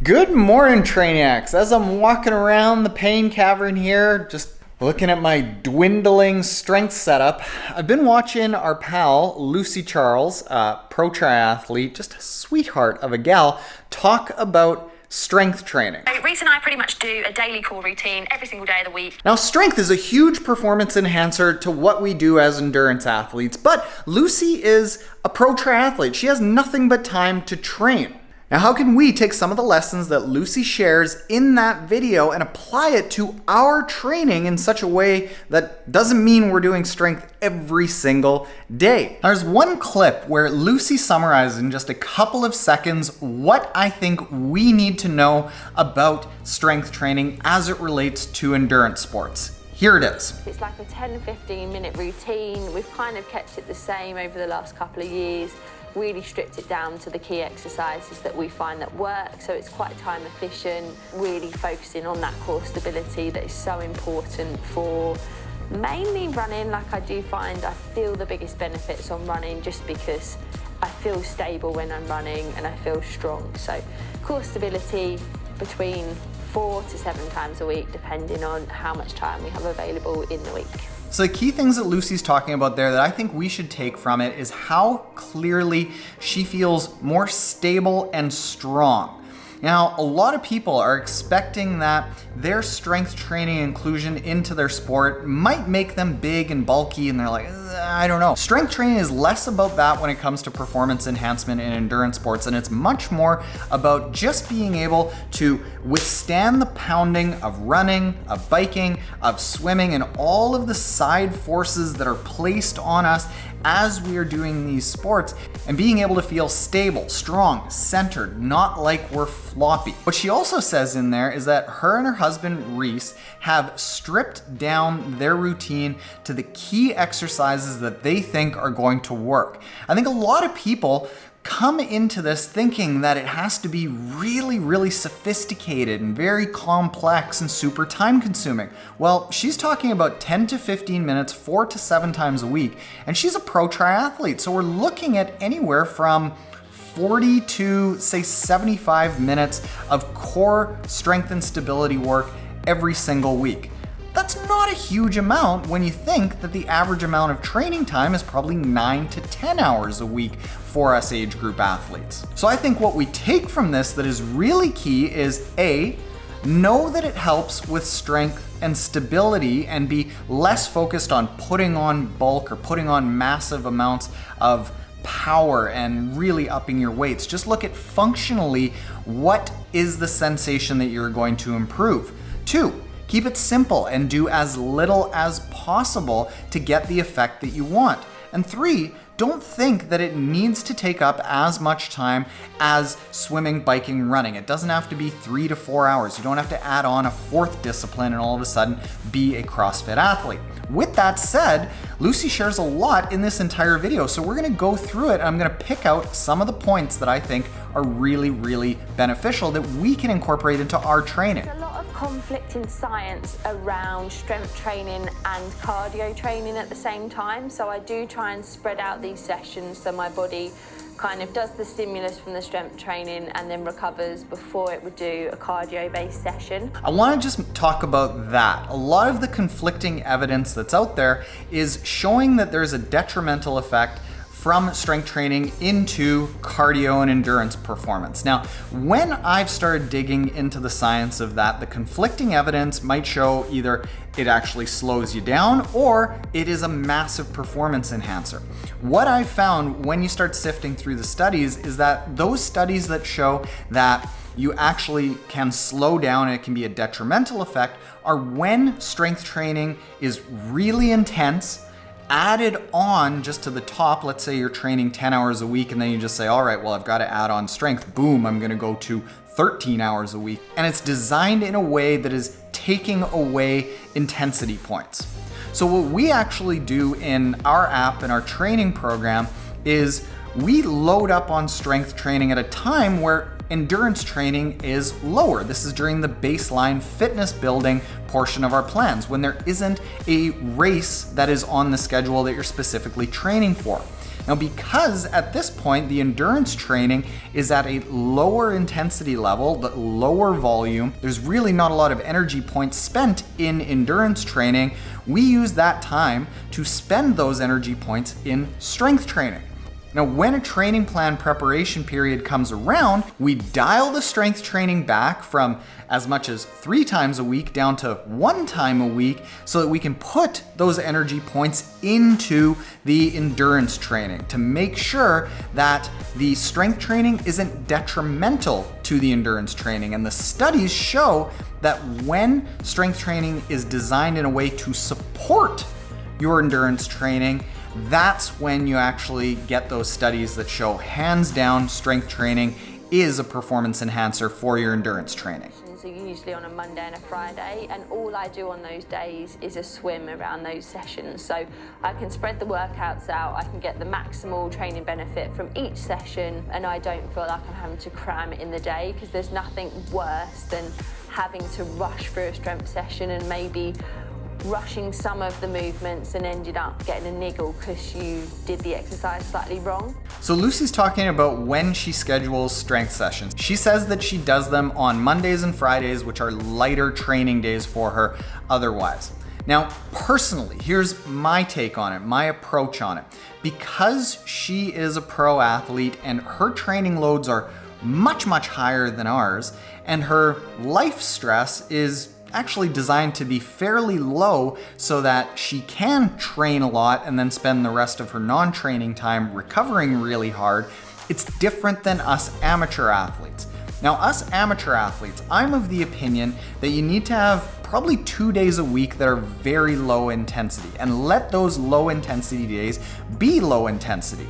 Good morning, Trainiacs. As I'm walking around the pain cavern here, just looking at my dwindling strength setup, I've been watching our pal, Lucy Charles, pro triathlete, just a sweetheart of a gal, talk about strength training. So Reese and I pretty much do a daily core routine every single day of the week. Now, strength is a huge performance enhancer to what we do as endurance athletes, but Lucy is a pro triathlete. She has nothing but time to train. Now, how can we take some of the lessons that Lucy shares in that video and apply it to our training in such a way that doesn't mean we're doing strength every single day? There's one clip where Lucy summarizes in just a couple of seconds what I think we need to know about strength training as it relates to endurance sports. Here it is. It's like a 10-15 minute routine. We've kind of kept it the same over the last couple of years. Really stripped it down to the key exercises that we find that work, so it's quite time efficient, really focusing on that core stability that is so important for mainly running. Like I do find I feel the biggest benefits on running just because I feel stable when I'm running and I feel strong. So core stability between 4 to 7 times a week, depending on how much time we have available in the week. So the key things that Lucy's talking about there that I think we should take from it is how clearly she feels more stable and strong. Now, a lot of people are expecting that their strength training inclusion into their sport might make them big and bulky, and they're like, I don't know. Strength training is less about that when it comes to performance enhancement in endurance sports, and it's much more about just being able to withstand the pounding of running, of biking, of swimming, and all of the side forces that are placed on us as we are doing these sports, and being able to feel stable, strong, centered, not like we're floppy. What she also says in there is that her and her husband Reese have stripped down their routine to the key exercises that they think are going to work. I think a lot of people come into this thinking that it has to be really, really sophisticated and very complex and super time consuming. Well, she's talking about 10 to 15 minutes, 4 to 7 times a week, and she's a pro triathlete. So we're looking at anywhere from 40 to say 75 minutes of core strength and stability work every single week. That's not a huge amount when you think that the average amount of training time is probably 9 to 10 hours a week for us age group athletes. So I think what we take from this that is really key is A, know that it helps with strength and stability and be less focused on putting on bulk or putting on massive amounts of power and really upping your weights. Just look at functionally what is the sensation that you're going to improve. 2, keep it simple and do as little as possible to get the effect that you want. And 3, don't think that it needs to take up as much time as swimming, biking, running. It doesn't have to be 3 to 4 hours. You don't have to add on a 4th discipline and all of a sudden be a CrossFit athlete. With that said, Lucy shares a lot in this entire video, so we're gonna go through it and I'm gonna pick out some of the points that I think are really, really beneficial that we can incorporate into our training. There's a lot of conflicting science around strength training and cardio training at the same time, so I do try and spread out these sessions so my body kind of does the stimulus from the strength training and then recovers before it would do a cardio-based session. I want to just talk about that. A lot of the conflicting evidence that's out there is showing that there's a detrimental effect from strength training into cardio and endurance performance. Now, when I've started digging into the science of that, the conflicting evidence might show either it actually slows you down or it is a massive performance enhancer. What I've found when you start sifting through the studies is that those studies that show that you actually can slow down and it can be a detrimental effect are when strength training is really intense, added on just to the top. Let's say you're training 10 hours a week and then you just say, all right, well, I've got to add on strength. Boom, I'm going to go to 13 hours a week. And it's designed in a way that is taking away intensity points. So what we actually do in our app and our training program is we load up on strength training at a time where endurance training is lower. This is during the baseline fitness building portion of our plans when there isn't a race that is on the schedule that you're specifically training for. Now, because at this point, the endurance training is at a lower intensity level, the lower volume, there's really not a lot of energy points spent in endurance training, we use that time to spend those energy points in strength training. Now, when a training plan preparation period comes around, we dial the strength training back from as much as 3 times a week down to 1 time a week so that we can put those energy points into the endurance training to make sure that the strength training isn't detrimental to the endurance training. And the studies show that when strength training is designed in a way to support your endurance training, that's when you actually get those studies that show hands down strength training is a performance enhancer for your endurance training. So usually on a Monday and a Friday, and all I do on those days is a swim around those sessions. So I can spread the workouts out, I can get the maximal training benefit from each session, and I don't feel like I'm having to cram it in the day, because there's nothing worse than having to rush through a strength session and maybe rushing some of the movements and ended up getting a niggle because you did the exercise slightly wrong. So Lucy's talking about when she schedules strength sessions. She says that she does them on Mondays and Fridays, which are lighter training days for her otherwise. Now, personally, here's my take on it, my approach on it. Because she is a pro athlete and her training loads are much, much higher than ours, and her life stress is actually designed to be fairly low so that she can train a lot and then spend the rest of her non-training time recovering really hard, it's different than us amateur athletes. Now, us amateur athletes, I'm of the opinion that you need to have probably 2 days a week that are very low intensity, and let those low intensity days be low intensity.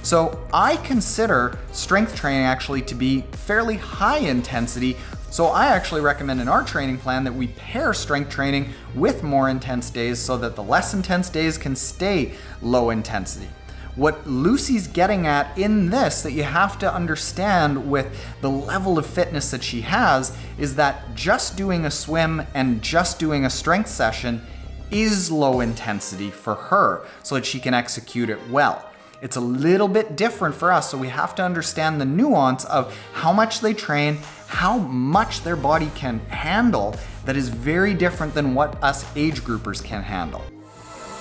So I consider strength training actually to be fairly high intensity. So I actually recommend in our training plan that we pair strength training with more intense days so that the less intense days can stay low intensity. What Lucy's getting at in this that you have to understand with the level of fitness that she has is that just doing a swim and just doing a strength session is low intensity for her so that she can execute it well. It's a little bit different for us, so we have to understand the nuance of how much they train, how much their body can handle that is very different than what us age groupers can handle.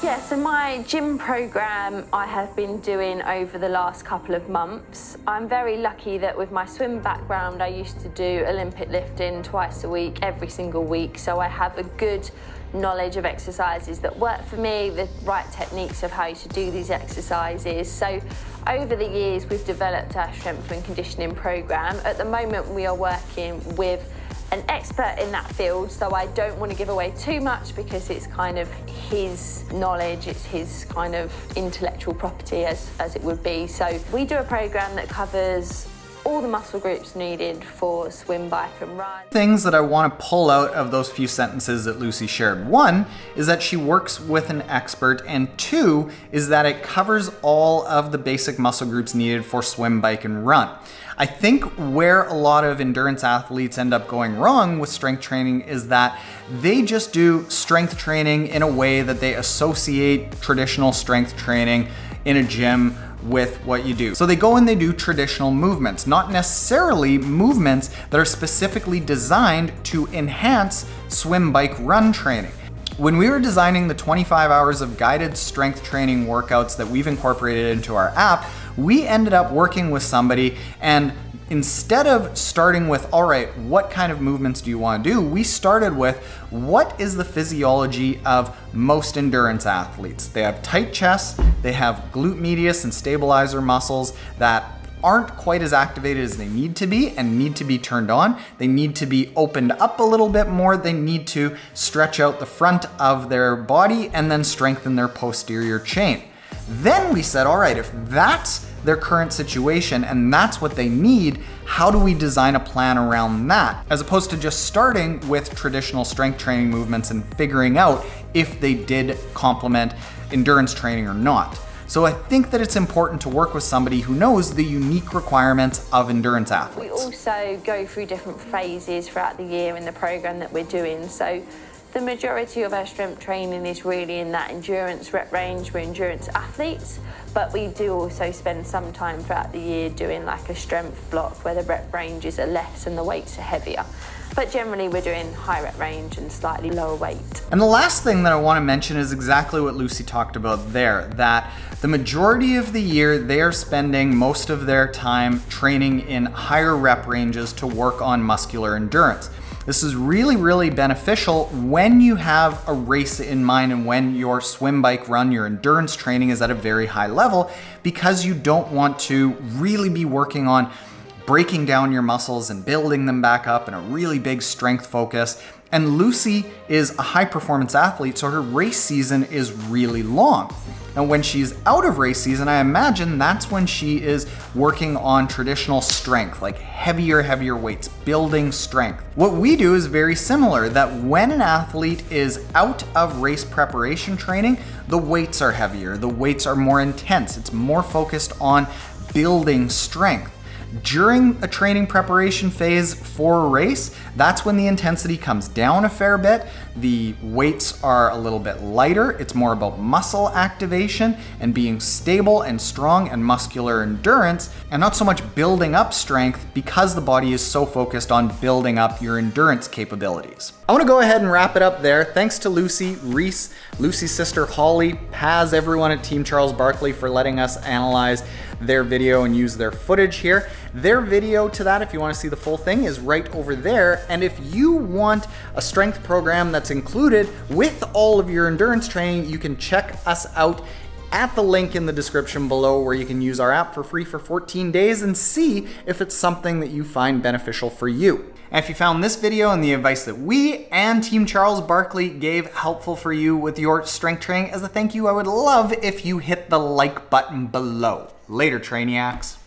Yeah, so my gym program I have been doing over the last couple of months. I'm very lucky that with my swim background, I used to do Olympic lifting twice a week, every single week. So I have a good knowledge of exercises that work for me, the right techniques of how to do these exercises. So over the years, we've developed our strength and conditioning program. At the moment, we are working with an expert in that field, so I don't want to give away too much because it's kind of his knowledge, it's his kind of intellectual property as it would be. So we do a program that covers all the muscle groups needed for swim, bike and run. Things that I want to pull out of those few sentences that Lucy shared. One is that she works with an expert, and two is that it covers all of the basic muscle groups needed for swim, bike and run. I think where a lot of endurance athletes end up going wrong with strength training is that they just do strength training in a way that they associate traditional strength training in a gym with what you do. So they go and they do traditional movements, not necessarily movements that are specifically designed to enhance swim, bike, run training. When we were designing the 25 hours of guided strength training workouts that we've incorporated into our app, we ended up working with somebody, and instead of starting with, all right, what kind of movements do you want to do? We started with, what is the physiology of most endurance athletes? They have tight chests, they have glute medius and stabilizer muscles that aren't quite as activated as they need to be and need to be turned on. They need to be opened up a little bit more. They need to stretch out the front of their body and then strengthen their posterior chain. Then we said, all right, if that's their current situation and that's what they need, how do we design a plan around that? As opposed to just starting with traditional strength training movements and figuring out if they did complement endurance training or not. So I think that it's important to work with somebody who knows the unique requirements of endurance athletes. We also go through different phases throughout the year in the program that we're doing. So the majority of our strength training is really in that endurance rep range. We're endurance athletes, But we do also spend some time throughout the year doing like a strength block where the rep ranges are less and the weights are heavier. But generally we're doing high rep range and slightly lower weight. And the last thing that I want to mention is exactly what Lucy talked about there, that the majority of the year they are spending most of their time training in higher rep ranges to work on muscular endurance. This is really, really beneficial when you have a race in mind and when your swim, bike, run, your endurance training is at a very high level, because you don't want to really be working on breaking down your muscles and building them back up in a really big strength focus. And Lucy is a high performance athlete, so her race season is really long. And when she's out of race season, I imagine that's when she is working on traditional strength, like heavier weights, building strength. What we do is very similar, that when an athlete is out of race preparation training, the weights are heavier, the weights are more intense, it's more focused on building strength. During a training preparation phase for a race, that's when the intensity comes down a fair bit. The weights are a little bit lighter. It's more about muscle activation and being stable and strong and muscular endurance, and not so much building up strength, because the body is so focused on building up your endurance capabilities. I want to go ahead and wrap it up there. Thanks to Lucy, Reese, Lucy's sister Holly, Paz, everyone at Team Charles-Barclay for letting us analyze their video and use their footage here. Their video to that, if you want to see the full thing, is right over there. And if you want a strength program that's included with all of your endurance training, you can check us out at the link in the description below, where you can use our app for free for 14 days and see if it's something that you find beneficial for you. And if you found this video and the advice that we and Team Charles-Barclay gave helpful for you with your strength training, as a thank you, I would love if you hit the like button below. Later, Trainiacs.